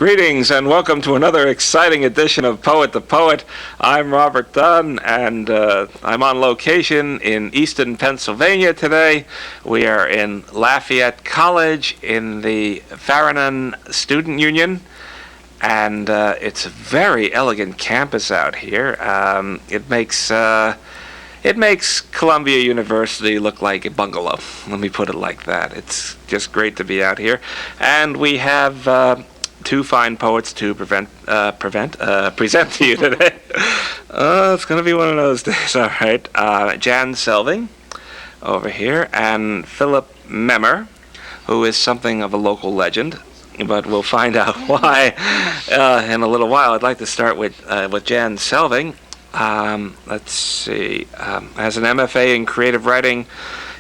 Greetings and welcome to another exciting edition of Poet to Poet. I'm Robert Dunn, and I'm on location in Easton, Pennsylvania today. We are in Lafayette College in the Farranon Student Union, and it's a very elegant campus out here. It makes Columbia University look like a bungalow. Let me put it like that. It's just great to be out here, and we have two fine poets to present to you today. It's going to be one of those days, all right. Jan Selving over here, and Philip Memmer, who is something of a local legend, but we'll find out why in a little while. I'd like to start with Jan Selving. Let's see. Has an MFA in creative writing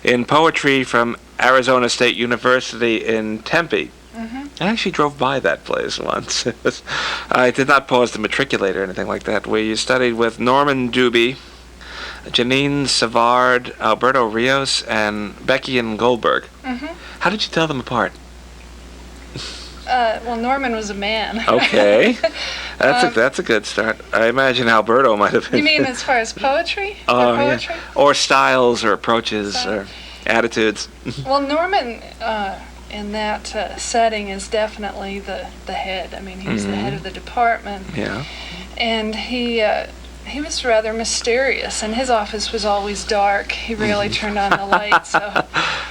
in poetry from Arizona State University in Tempe. I actually drove by that place once. I did not pause to matriculate or anything like that. Where you studied with Norman Duby, Janine Savard, Alberto Rios, and Becky and Goldberg. How did you tell them apart? Well, Norman was a man. Okay. That's a good start. I imagine Alberto might have been. You mean as far as poetry? Oh, yeah. Or styles or approaches or attitudes. Well, Norman, in that setting, is definitely the head. I mean, he's the head of the department. Yeah. And he was rather mysterious, and his office was always dark. He rarely turned on the light, so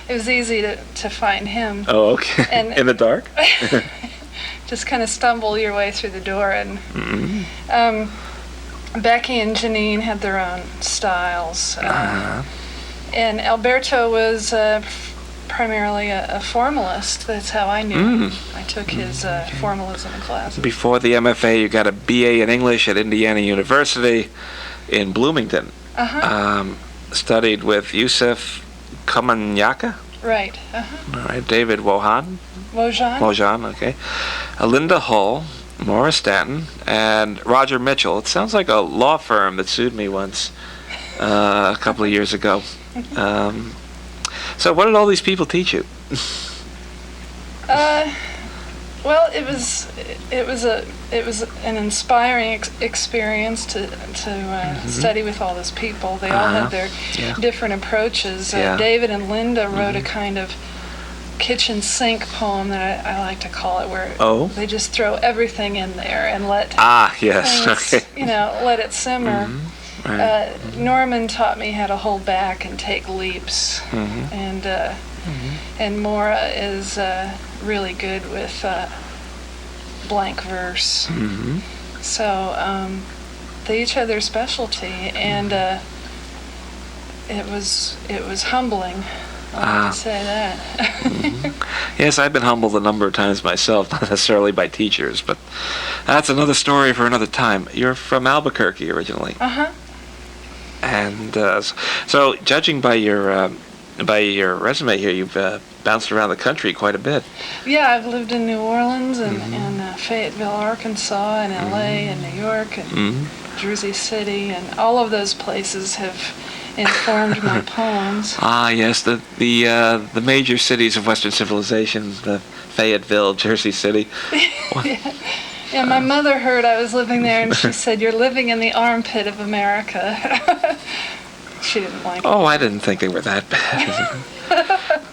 it was easy to find him. Oh, okay. And in the dark? Just kind of stumble your way through the door. And Becky and Janine had their own styles. And Alberto was primarily a formalist. That's how I knew him. I took his formalism class. Before the MFA, you got a BA in English at Indiana University in Bloomington. Studied with Yusuf Kamanyaka. Right. All right. David Wojan, okay. Linda Hull, Morris Stanton, and Roger Mitchell. It sounds like a law firm that sued me once a couple of years ago. So what did all these people teach you? Well, it was an inspiring experience to study with all those people. They all had their different approaches. David and Linda wrote a kind of kitchen sink poem that I like to call it, where they just throw everything in there and let things, let it simmer. Right. Norman taught me how to hold back and take leaps, and Maura is really good with blank verse. So they each had their specialty, and it was humbling. I would say that. Yes, I've been humbled a number of times myself, not necessarily by teachers, but that's another story for another time. You're from Albuquerque originally. And so, judging by your resume here, you've bounced around the country quite a bit. Yeah, I've lived in New Orleans and Fayetteville, Arkansas, and L.A. and New York and Jersey City, and all of those places have informed my poems. Yes, the major cities of Western civilization, the Fayetteville, Jersey City. Yeah, my mother heard I was living there, and she said, "You're living in the armpit of America." She didn't like it. Oh, I didn't think they were that bad.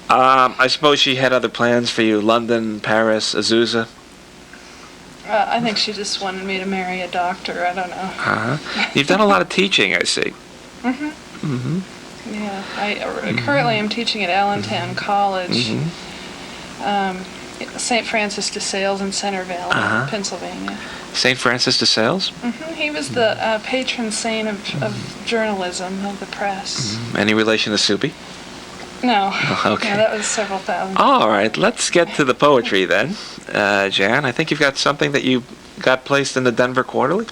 I suppose she had other plans for you, London, Paris, Azusa? I think she just wanted me to marry a doctor. I don't know. You've done a lot of teaching, I see. Yeah, I currently am teaching at Allentown College. St. Francis de Sales in Centerville, Pennsylvania. St. Francis de Sales? He was the patron saint of journalism, of the press. Any relation to Soupy? No. Okay. Yeah, that was several thousand. All right, let's get to the poetry then. Jan, I think you've got something that you got placed in the Denver Quarterly?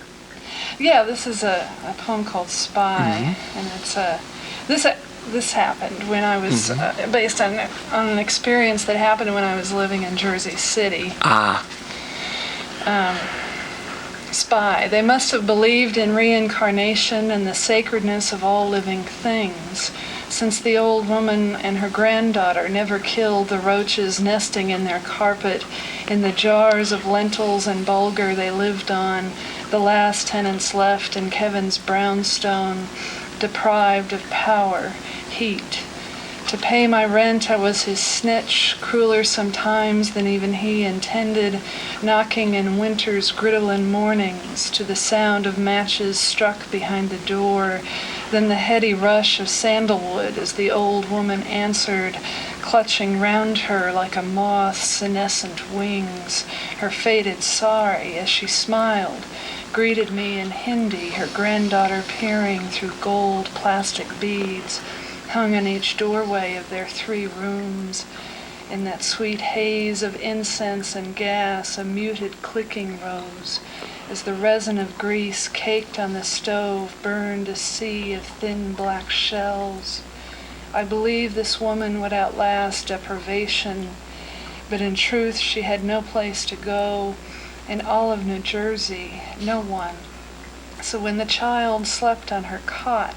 Yeah, this is a poem called Spy, and it's this happened when I was based on an experience that happened when I was living in Jersey City. Spy. They must have believed in reincarnation and the sacredness of all living things. since the old woman and her granddaughter never killed the roaches nesting in their carpet, in the jars of lentils and bulgur they lived on, the last tenants left in Kevin's brownstone, deprived of power, heat. To pay my rent I was his snitch, crueler sometimes than even he intended, knocking in winter's griddling mornings to the sound of matches struck behind the door, then the heady rush of sandalwood as the old woman answered, clutching round her like a moth's senescent wings, her faded sari as she smiled, greeted me in Hindi, her granddaughter peering through gold plastic beads, hung on each doorway of their 3 rooms. In that sweet haze of incense and gas, a muted clicking rose, as the resin of grease caked on the stove burned a sea of thin black shells. I believed this woman would outlast deprivation, but in truth she had no place to go. In all of New Jersey, no one. So when the child slept on her cot,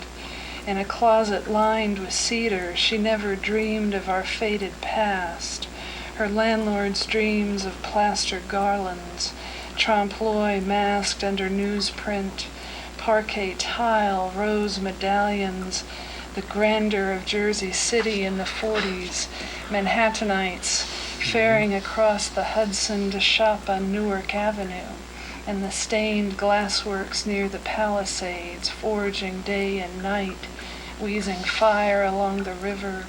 in a closet lined with cedar, she never dreamed of our faded past, her landlord's dreams of plaster garlands, trompe-l'oeil masked under newsprint, parquet tile, rose medallions, the grandeur of Jersey City in the 40s, Manhattanites faring across the Hudson to shop on Newark Avenue, and the stained glassworks near the Palisades, forging day and night, wheezing fire along the river.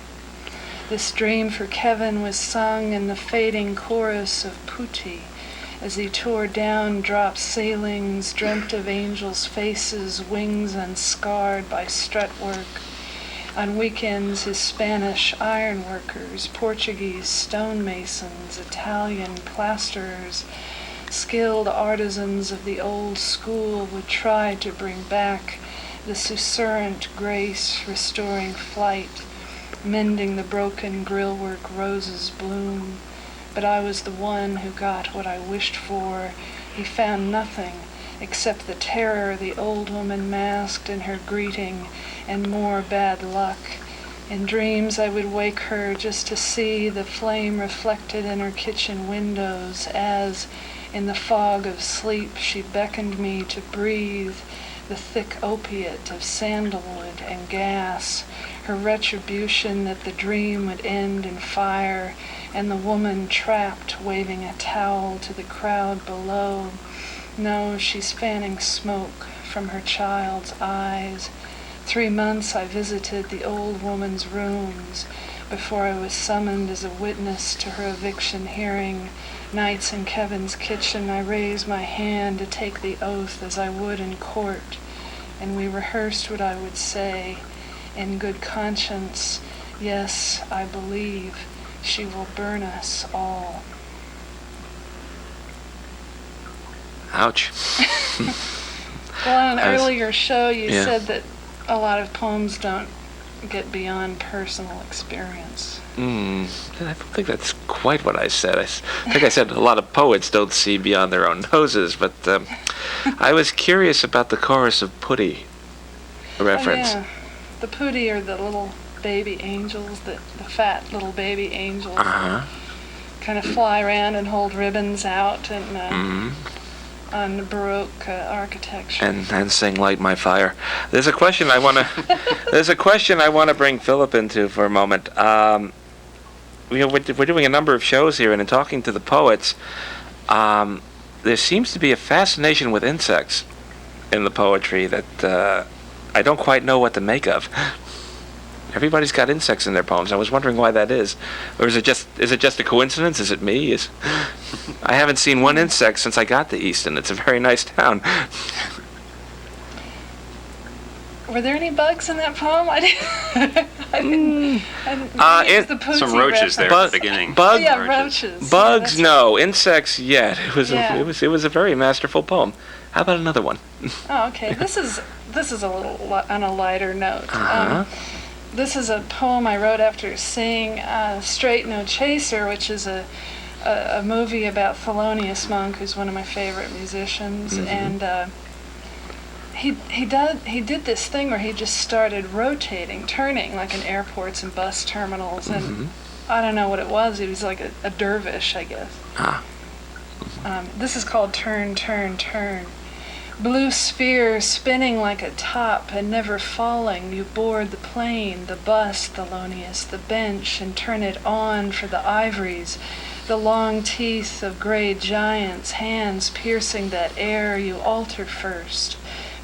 This dream for Kevin was sung in the fading chorus of Putti, as he tore down drop ceilings, dreamt of angels' faces, wings unscarred by strutwork. On weekends, his Spanish ironworkers, Portuguese stonemasons, Italian plasterers, skilled artisans of the old school would try to bring back the susurrant grace, restoring flight, mending the broken grillwork roses bloom. But I was the one who got what I wished for. He found nothing except the terror the old woman masked in her greeting, and more bad luck. In dreams I would wake her just to see the flame reflected in her kitchen windows as, in the fog of sleep, she beckoned me to breathe the thick opiate of sandalwood and gas, her retribution that the dream would end in fire, and the woman trapped waving a towel to the crowd below. No, she's fanning smoke from her child's eyes. 3 months I visited the old woman's rooms before I was summoned as a witness to her eviction hearing. Nights in Kevin's kitchen I raised my hand to take the oath as I would in court, and we rehearsed what I would say in good conscience. Yes, I believe she will burn us all. Ouch. Well, on an earlier show you said that a lot of poems don't get beyond personal experience. I don't think that's quite what I said. I think I said a lot of poets don't see beyond their own noses, but I was curious about the chorus of Putti reference. Oh, yeah. The Putti are the little baby angels, the fat little baby angels that kind of fly around and hold ribbons out and on Baroque architecture. And sing "Light My Fire." There's a question I want to bring Philip into for a moment. We're doing a number of shows here, and in talking to the poets, there seems to be a fascination with insects in the poetry that I don't quite know what to make of. Everybody's got insects in their poems. I was wondering why that is, or is it just a coincidence? Is it me? I haven't seen one insect since I got to Easton. It's a very nice town. Were there any bugs in that poem? I didn't use the Putti some roaches reference. there at the beginning. Roaches. Bugs, no. Insects, yet. It was a very masterful poem. How about another one? Oh, okay. This is a little on a lighter note. This is a poem I wrote after seeing Straight No Chaser, which is a movie about Thelonious Monk, who's one of my favorite musicians, and he did this thing where he just started rotating, turning, like in airports and bus terminals, and I don't know what it was. He was like a dervish, I guess. This is called Turn, Turn, Turn. Blue sphere spinning like a top and never falling, you board the plane, the bus, Thelonious, the bench, and turn it on for the ivories, the long teeth of gray giants, hands piercing that air you alter first,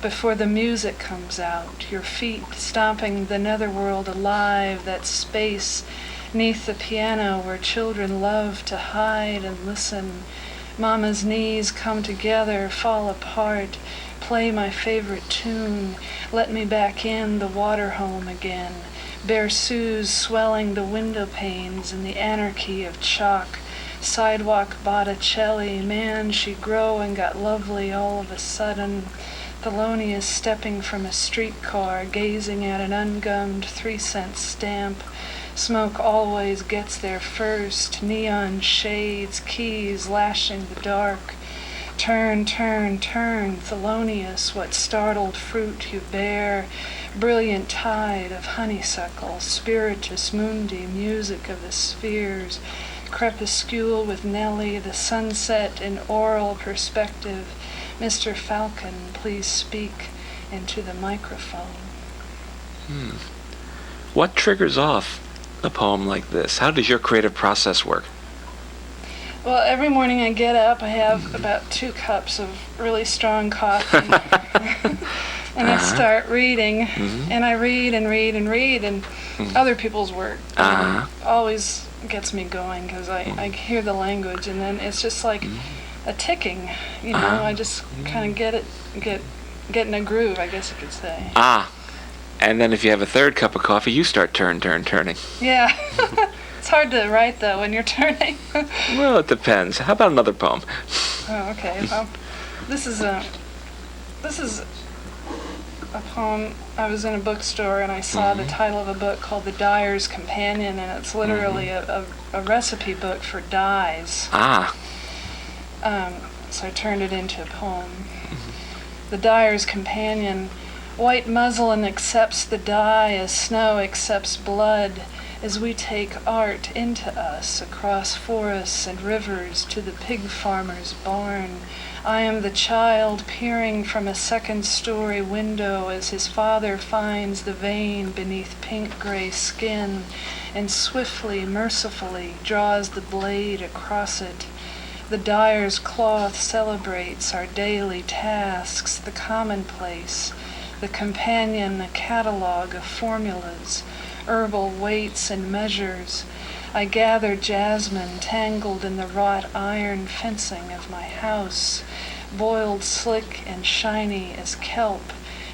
before the music comes out, your feet stomping the netherworld alive, that space neath the piano where children love to hide and listen. Mama's knees come together, fall apart, play my favorite tune, let me back in the water home again. Berceuse swelling the window panes in the anarchy of chalk. Sidewalk Botticelli, man, she grow and got lovely all of a sudden. Thelonious stepping from a streetcar, gazing at an ungummed 3-cent stamp. Smoke always gets there first, neon shades, keys lashing the dark. Turn, turn, turn, Thelonious, what startled fruit you bear. Brilliant tide of honeysuckle, spiritus mundi, music of the spheres. Crepuscule with Nellie, the sunset in oral perspective. Mr. Falcon, please speak into the microphone. What triggers off a poem like this? How does your creative process work? Well, every morning I get up, I have about 2 cups of really strong coffee, and I start reading, and I read and read and read, and other people's work always gets me going, because I hear the language, and then it's just like a ticking, you know, I just kind of get in a groove, I guess you could say. And then if you have a 3rd cup of coffee, you start turning. Yeah. It's hard to write, though, when you're turning. Well, it depends. How about another poem? Oh, okay. This is a poem. I was in a bookstore, and I saw the title of a book called The Dyer's Companion, and it's literally a recipe book for dyes. So I turned it into a poem. The Dyer's Companion. White muslin accepts the dye as snow accepts blood, as we take art into us across forests and rivers to the pig farmer's barn. I am the child peering from a 2nd-story window as his father finds the vein beneath pink-gray skin and swiftly, mercifully draws the blade across it. The dyer's cloth celebrates our daily tasks, the commonplace, the companion, a catalog of formulas, herbal weights and measures. I gather jasmine tangled in the wrought iron fencing of my house, boiled slick and shiny as kelp.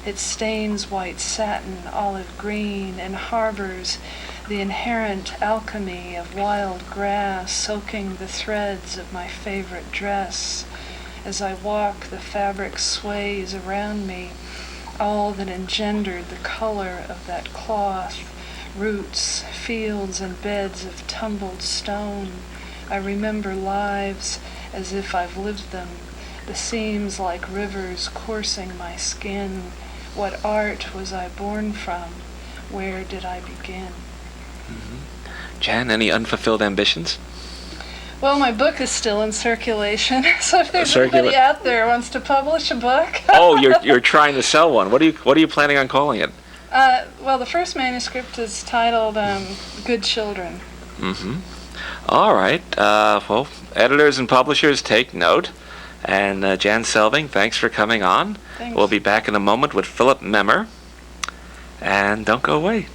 It stains white satin olive green and harbors the inherent alchemy of wild grass, soaking the threads of my favorite dress. As I walk, the fabric sways around me, all that engendered the color of that cloth. Roots, fields, and beds of tumbled stone. I remember lives as if I've lived them, the seams like rivers coursing my skin. What art was I born from? Where did I begin? Jan, any unfulfilled ambitions? Well, my book is still in circulation, so if there's anybody out there who wants to publish a book. Oh, you're trying to sell one. What are you planning on calling it? Well, the first manuscript is titled Good Children. All right. Well, editors and publishers take note. And Jan Selving, thanks for coming on. Thanks. We'll be back in a moment with Philip Memmer. And don't go away.